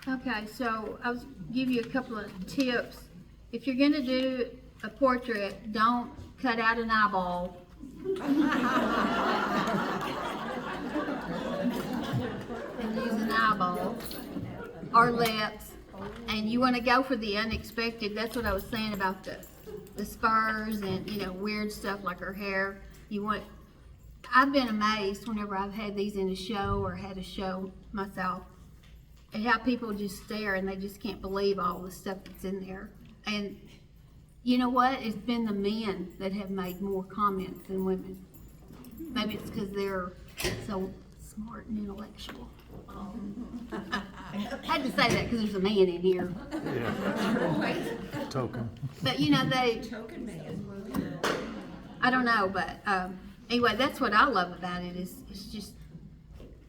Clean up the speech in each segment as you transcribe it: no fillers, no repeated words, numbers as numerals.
Okay, so I'll give you a couple of tips. If you're gonna do a portrait, don't cut out an eyeball. And use an eyeball or lips. And you wanna go for the unexpected. That's what I was saying about the spurs and, you know, weird stuff like her hair. I've been amazed whenever I've had these in a show or had a show myself, and how people just stare and they just can't believe all the stuff that's in there. And you know what? It's been the men that have made more comments than women. Maybe it's because they're so smart and intellectual. I had to say that because there's a man in here. Yeah. Token. But you know, Token man. I don't know, but anyway, that's what I love about it. It's just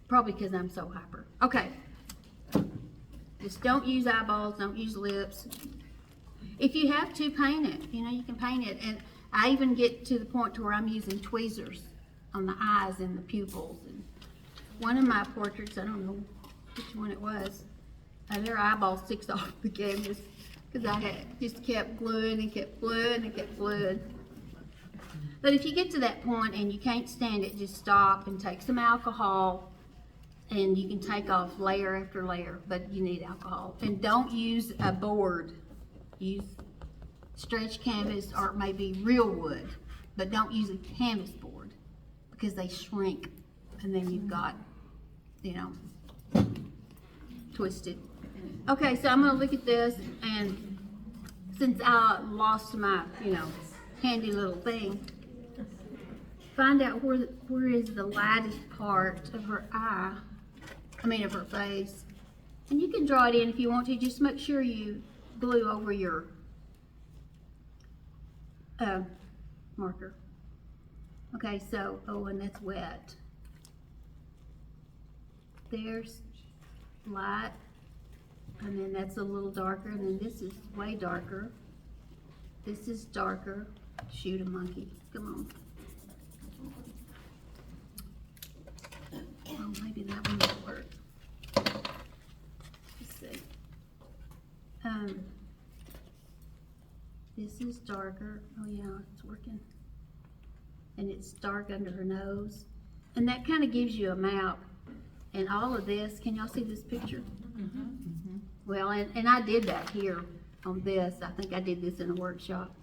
probably because I'm so hyper. Okay. Just don't use eyeballs, don't use lips. If you have to, paint it. You know, you can paint it. And I even get to the point to where I'm using tweezers on the eyes and the pupils. And one of my portraits, I don't know which one it was, their eyeball sticks off the canvas because I had just kept gluing and kept gluing and kept gluing. But if you get to that point and you can't stand it, just stop and take some alcohol. And you can take off layer after layer, but you need alcohol. And don't use a board. Use stretch canvas or maybe real wood, but don't use a canvas board because they shrink and then you've got, you know, twisted. Okay, so I'm gonna look at this, and since I lost my, you know, handy little thing, find out where is the lightest part of her eye. Of her face. And you can draw it in if you want to. Just make sure you glue over your marker. Okay, so, and that's wet. There's light, and then that's a little darker, and then this is way darker. This is darker. Shoot a monkey. Come on. Oh, maybe that one will work. Let's see. This is darker. Oh yeah, it's working. And it's dark under her nose. And that kind of gives you a map. And all of this, can y'all see this picture? Mm-hmm. Mm-hmm. Well, and I did that here on this. I think I did this in a workshop.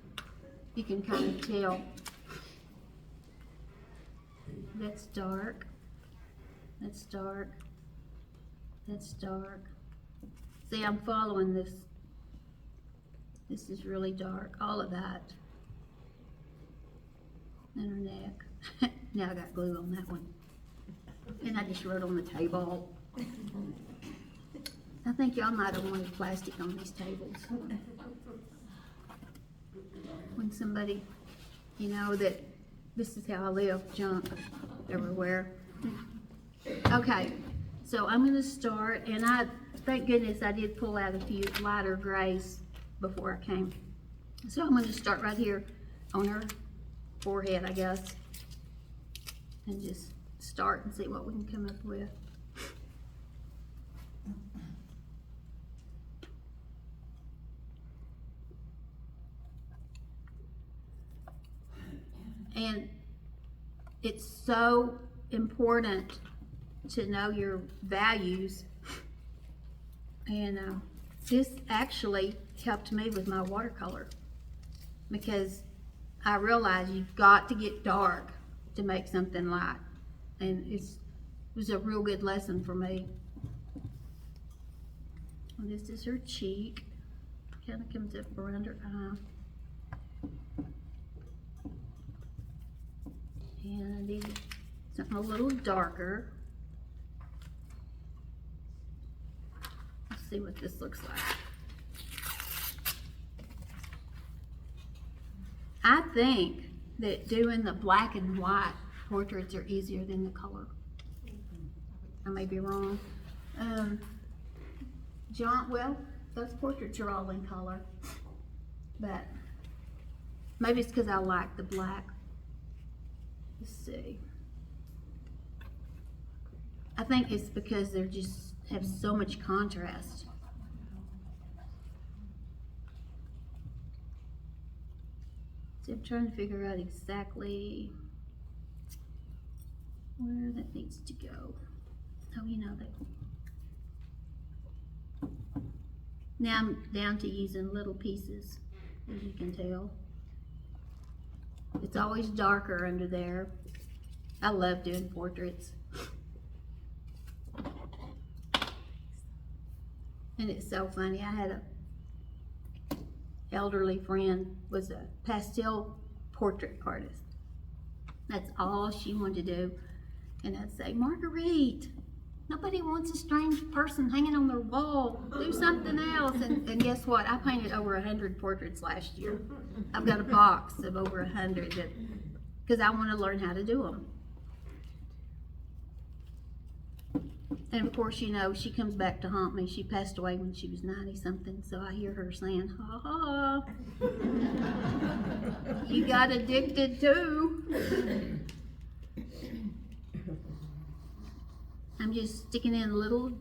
You can kind of tell. That's dark. That's dark. That's dark. See, I'm following this. This is really dark. All of that. And her neck. Now I got glue on that one. And I just wrote on the table. I think y'all might have wanted plastic on these tables. When somebody, you know, that this is how I live, junk everywhere. Okay, so I'm going to start, and thank goodness I did pull out a few lighter grays before I came. So I'm going to start right here on her forehead, I guess, and just start and see what we can come up with. And it's so important to know your values, and this actually helped me with my watercolor because I realized you've got to get dark to make something light, and it was a real good lesson for me. And this is her cheek, kind of comes up around her eye. And I need something a little darker. Let's see what this looks like. I think that doing the black and white portraits are easier than the color. I may be wrong. Well, those portraits are all in color, but maybe it's because I like the black. Let's see. I think it's because they're just have so much contrast. So I'm trying to figure out exactly where that needs to go. Oh, you know that. Now I'm down to using little pieces, as you can tell. It's always darker under there. I love doing portraits. And it's so funny. I had a elderly friend, was a pastel portrait artist. That's all she wanted to do. And I'd say, Marguerite, nobody wants a strange person hanging on their wall. Do something else. And guess what? I painted over 100 portraits last year. I've got a box of over 100 because I want to learn how to do them. And of course, you know, she comes back to haunt me. She passed away when she was 90 something, so I hear her saying, ha ha, you got addicted too. I'm just sticking in little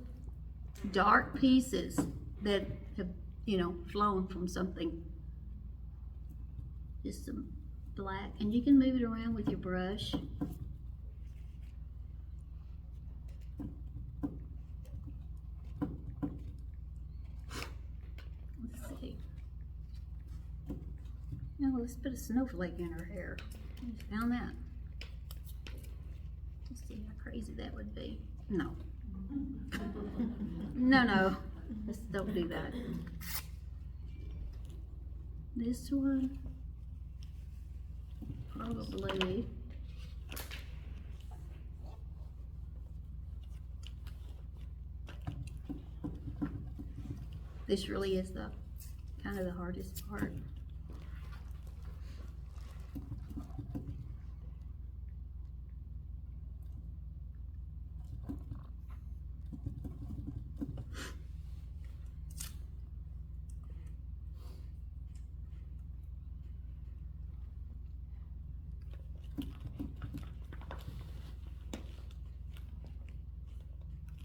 dark pieces that have, you know, flown from something. Just some black, and you can move it around with your brush. Now let's put a snowflake in her hair. I just found that. Let's see how crazy that would be. No. No. Let's don't do that. This one, probably. This really is the kind of the hardest part.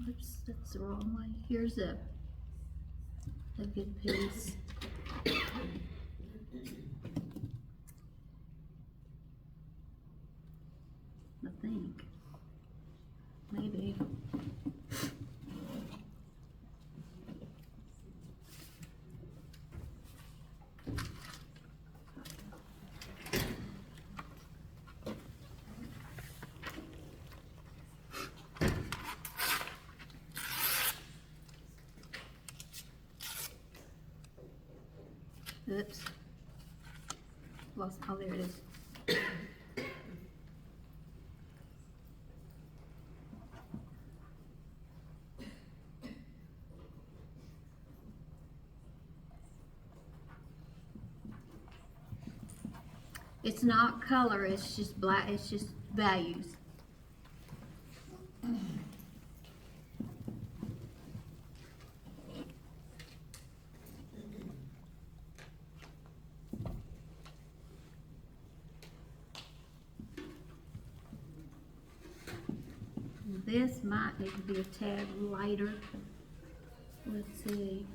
Oops, that's the wrong way. Here's a good piece. I think. Maybe. Oops. Lost, oh, there it is. It's not color, it's just black, it's just values. This might need to be a tad lighter. Let's see.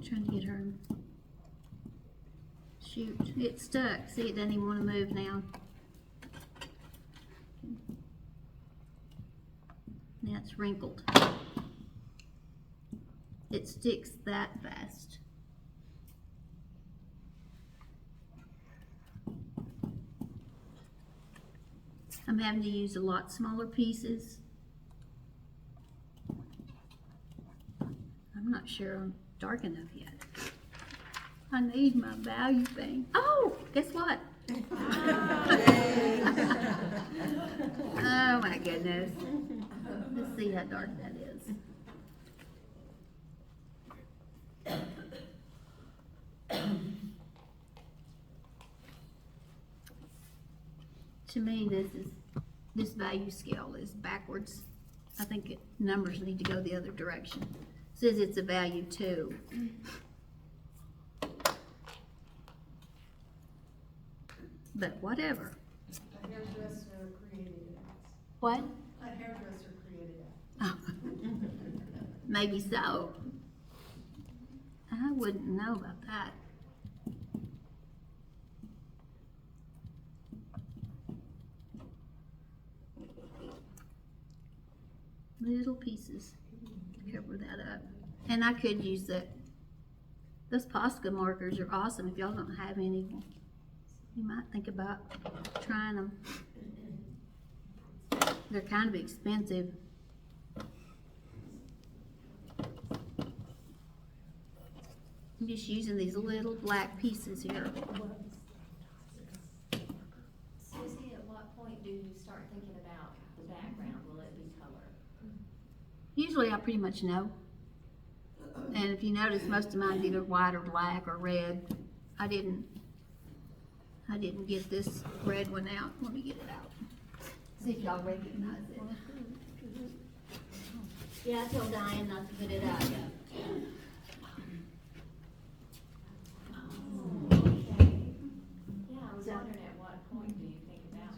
Trying to get her. Shoot, it's stuck. See, it doesn't even want to move now. Now it's wrinkled. It sticks that fast. I'm having to use a lot smaller pieces. I'm not sure I'm dark enough yet. I need my value thing. Oh, guess what? Oh my goodness. Let's see how dark that is. to me, this value scale is backwards. I think numbers need to go the other direction. Says it's a value 2. But whatever. A hairdresser created it. What? A hairdresser created it. Oh. Maybe so. I wouldn't know about that. Little pieces to cover that up. And I could use that. Those Posca markers are awesome. If y'all don't have any, you might think about trying them. They're kind of expensive. I'm just using these little black pieces here. Suzy, at what point do you start thinking about the background? Will it be color? Usually I pretty much know. And if you notice, most of mine's either white or black or red. I didn't get this red one out. Let me get it out. See if y'all recognize it. Yeah, I told Diane not to put it out yet. Yeah, I was wondering at what point do you think about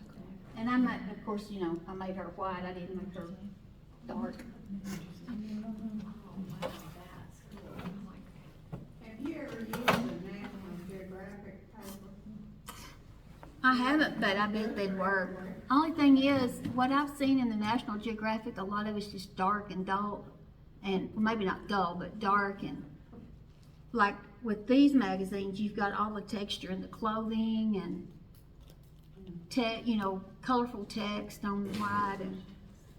that? And I might, of course, you know, I made her white. I didn't make her dark. Oh, wow, that's cool. Have you ever used a National Geographic paper? I haven't, but I bet they'd work. Only thing is, what I've seen in the National Geographic, a lot of it's just dark and dull, and well, maybe not dull, but dark, and like with these magazines, you've got all the texture in the clothing and colorful text on white, and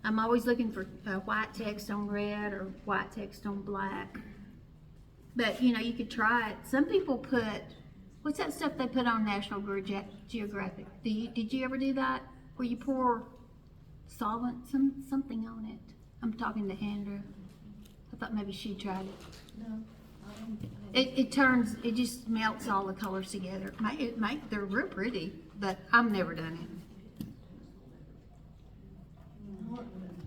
I'm always looking for white text on red or white text on black. But you could try it. Some people put, what's that stuff they put on National Geographic? Did you ever do that? Where you pour solvent, something on it? I'm talking to Andrew. I thought maybe she tried it. No. It just melts all the colors together. They're real pretty, but I've never done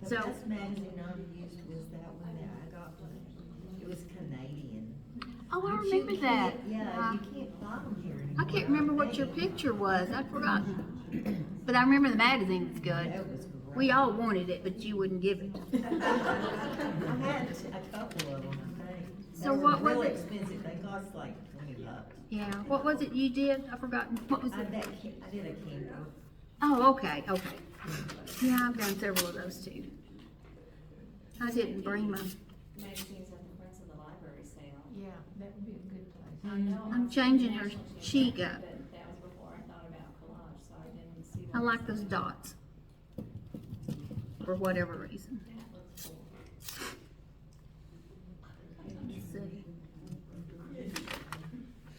The So- best magazine I used was that one that I got when it was Canadian. it. Oh, I But remember you that. can't- Yeah, you can't buy them here anymore. I can't remember what your picture was. I'd forgotten. But I remember the magazine was good. That was great. We all wanted it, but you wouldn't give it. I had a couple of them, I think. So They were what was really it? expensive, they cost like $20. Yeah. What was it you did? I've forgotten. What was I it? did a camper. Oh, okay. Yeah, I've done several of those too. I didn't bring my. Magazines at the Friends of the Library sale. Yeah, that would be a good place. I know. I'm I've changing seen her National cheek Geographic, up. But that was before I thought about collage, so I didn't see. I what like was those in it. dots for whatever reason. That looks cool. Let's see.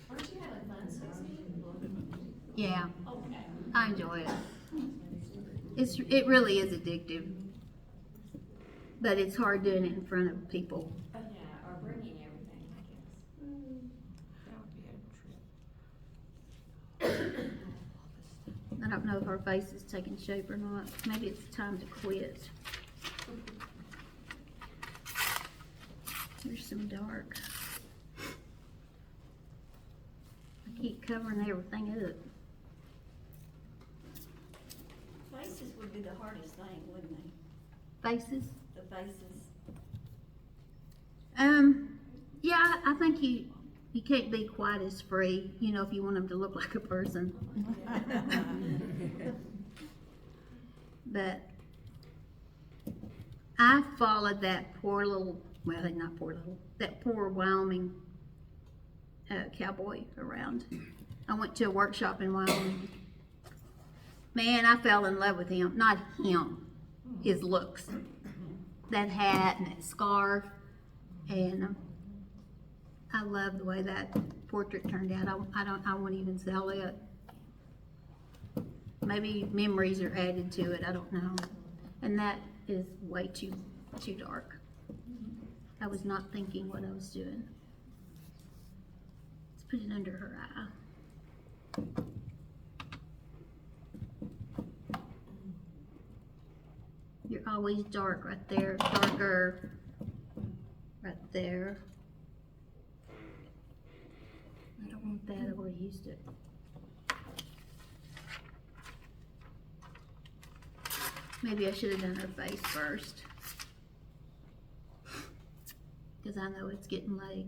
Aren't you having fun, Suzy? Yeah, Okay. I enjoy it. It really is addictive, but it's hard doing it in front of people. Yeah, or bringing everything, I guess. That would be a trip. I don't know if our face is taking shape or not. Maybe it's time to quit. There's some dark. I keep covering everything up. Faces would be the hardest thing, wouldn't they? Faces? The faces. Yeah, I think you can't be quite as free, if you want them to look like a person. But I followed that poor little, well, not poor little, that poor Wyoming cowboy around. I went to a workshop in Wyoming. Man, I fell in love with him. Not him, his looks. That hat and that scarf. And I love the way that portrait turned out. I won't even sell it. Maybe memories are added to it. I don't know. And that is way too dark. I was not thinking what I was doing. Let's put it under her eye. always dark right there, darker right there. I don't want that, I already used it. Maybe I should have done her face first. Cause I know it's getting late.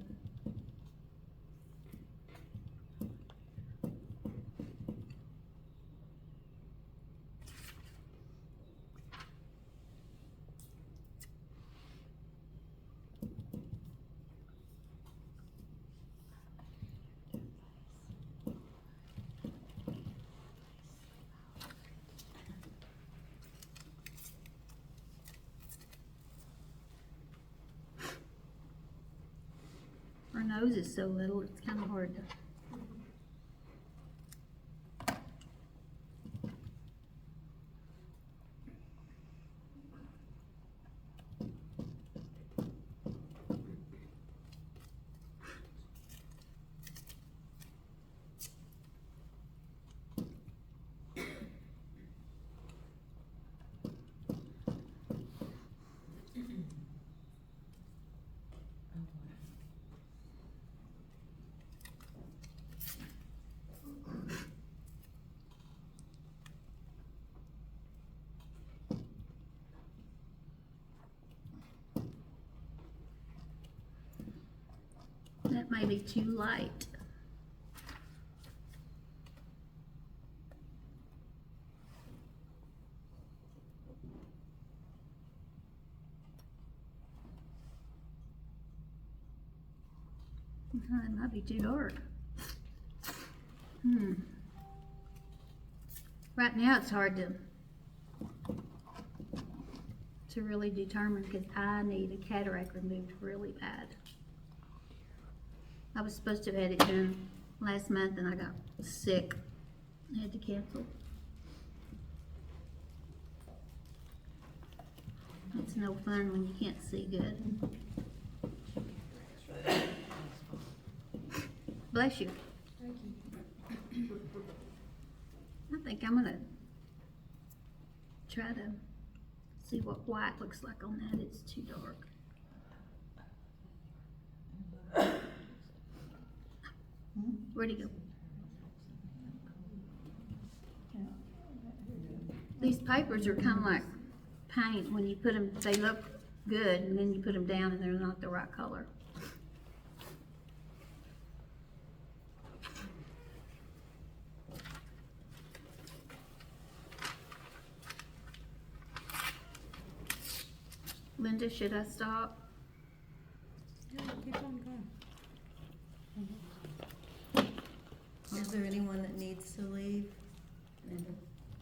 Her nose is so little, it's kind of hard to. That may be too light. It might be too dark. Right now it's hard to really determine because I need a cataract removed really bad. I was supposed to have had it done last month and I got sick. I had to cancel. It's no fun when you can't see good. Bless you. I think I'm gonna try to see what white looks like on that. It's too dark. Where'd he go? These papers are kind of like paint. When you put them, they look good, and then you put them down and they're not the right color. Linda, should I stop? Keep on going. Is there anyone that needs to leave?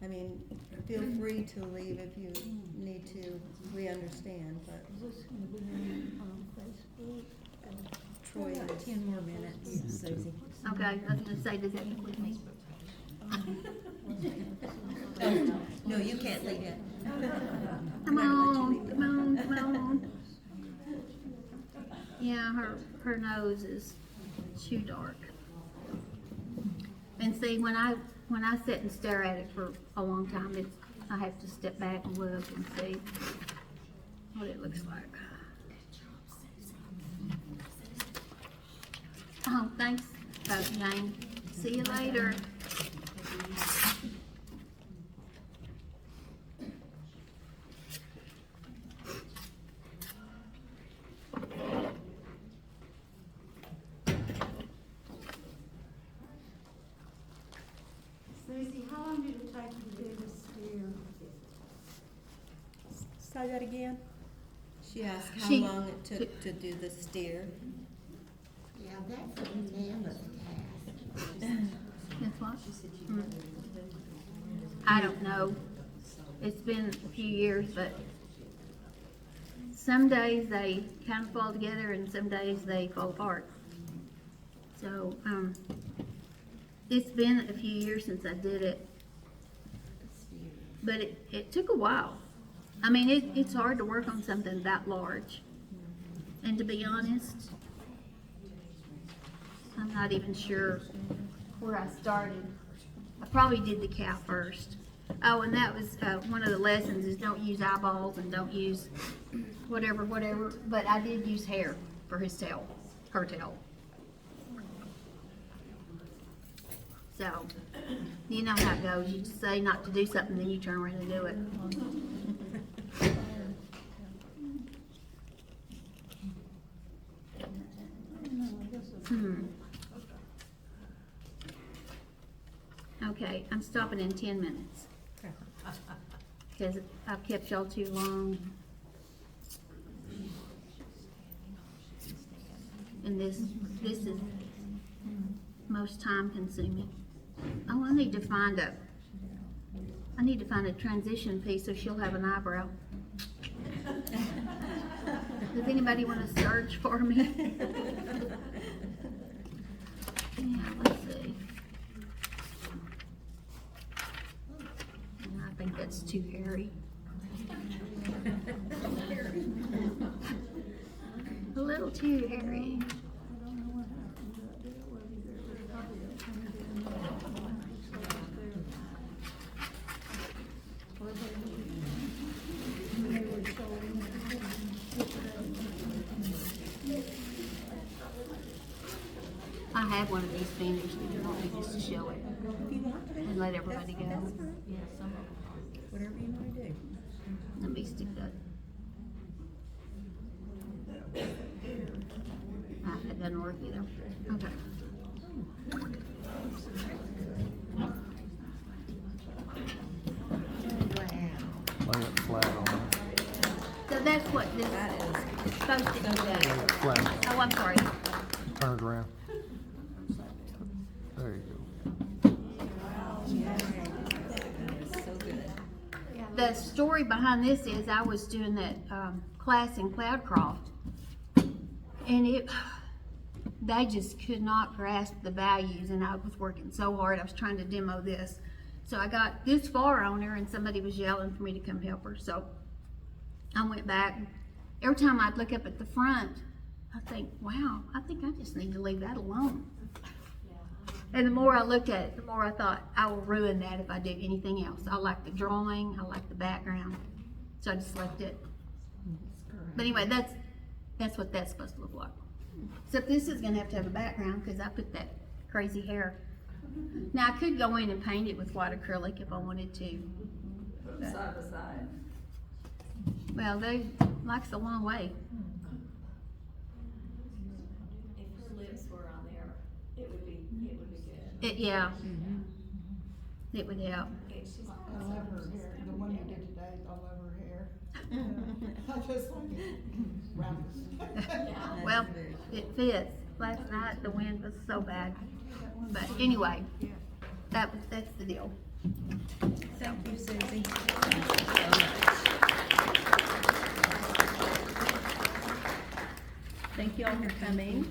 I mean, feel free to leave if you need to, we understand, but Is this gonna be on Facebook? Troy is. 10 more minutes, Suzy. Okay, I was gonna say, does that include me? No, you can't leave yet. Come on, come on, come on. Yeah, her nose is too dark. And see, when I sit and stare at it for a long time, I have to step back and look and see what it looks like. Oh, thanks, Jane. See you later. Suzy, how long did it take you to do this steer? Say that again? She asked how She- long it took to do the steer. Yeah, that's a mammoth task. Guess what? I don't know. It's been a few years, but some days they kind of fall together and some days they fall apart. So, it's been a few years since I did it, but it took a while. I mean, it's hard to work on something that large. And to be honest, I'm not even sure where I started. I probably did the cow first. Oh, and that was, one of the lessons is don't use eyeballs and don't use whatever, but I did use hair for his tail, her tail. So, you know how it goes, you just say not to do something, then you turn around and do it. Okay, I'm stopping in 10 minutes. Because I've kept y'all too long. And this is most time consuming. Oh, I need to find a transition piece so she'll have an eyebrow. Does anybody want to search for me? Yeah, let's see. I think that's too hairy. A little too hairy. I have one of these fingers, but you want me just to show it If you want to, and let everybody go. that's fine. Whatever you wanna do. Let me stick that. Ah, that doesn't work either. Okay. Lay it flat on it. So that's what this is supposed to do. Lay it flat. Oh, I'm sorry. Turn it around. There you go. So good. The story behind this is I was doing that class in Cloudcroft, and they just could not grasp the values, and I was working so hard. I was trying to demo this. So I got this far on her, and somebody was yelling for me to come help her. So I went back. Every time I'd look up at the front, I think, wow, I think I just need to leave that alone. And the more I looked at it, the more I thought, I will ruin that if I do anything else. I like the drawing, I like the background, so I just left it. But anyway, that's what that's supposed to look like. Except this is gonna have to have a background, because I put that crazy hair. Now, I could go in and paint it with white acrylic if I wanted to. But- Side by side. Well, they likes a long way. If her lips were on there, it would be good. Yeah. It would help. She's I love her hair, the one you did today, I love her hair. I just like it. Round. Well, it fits. Last night, the wind was so bad. But anyway, that's the deal. Thank you, Suzy. Thank you all for coming.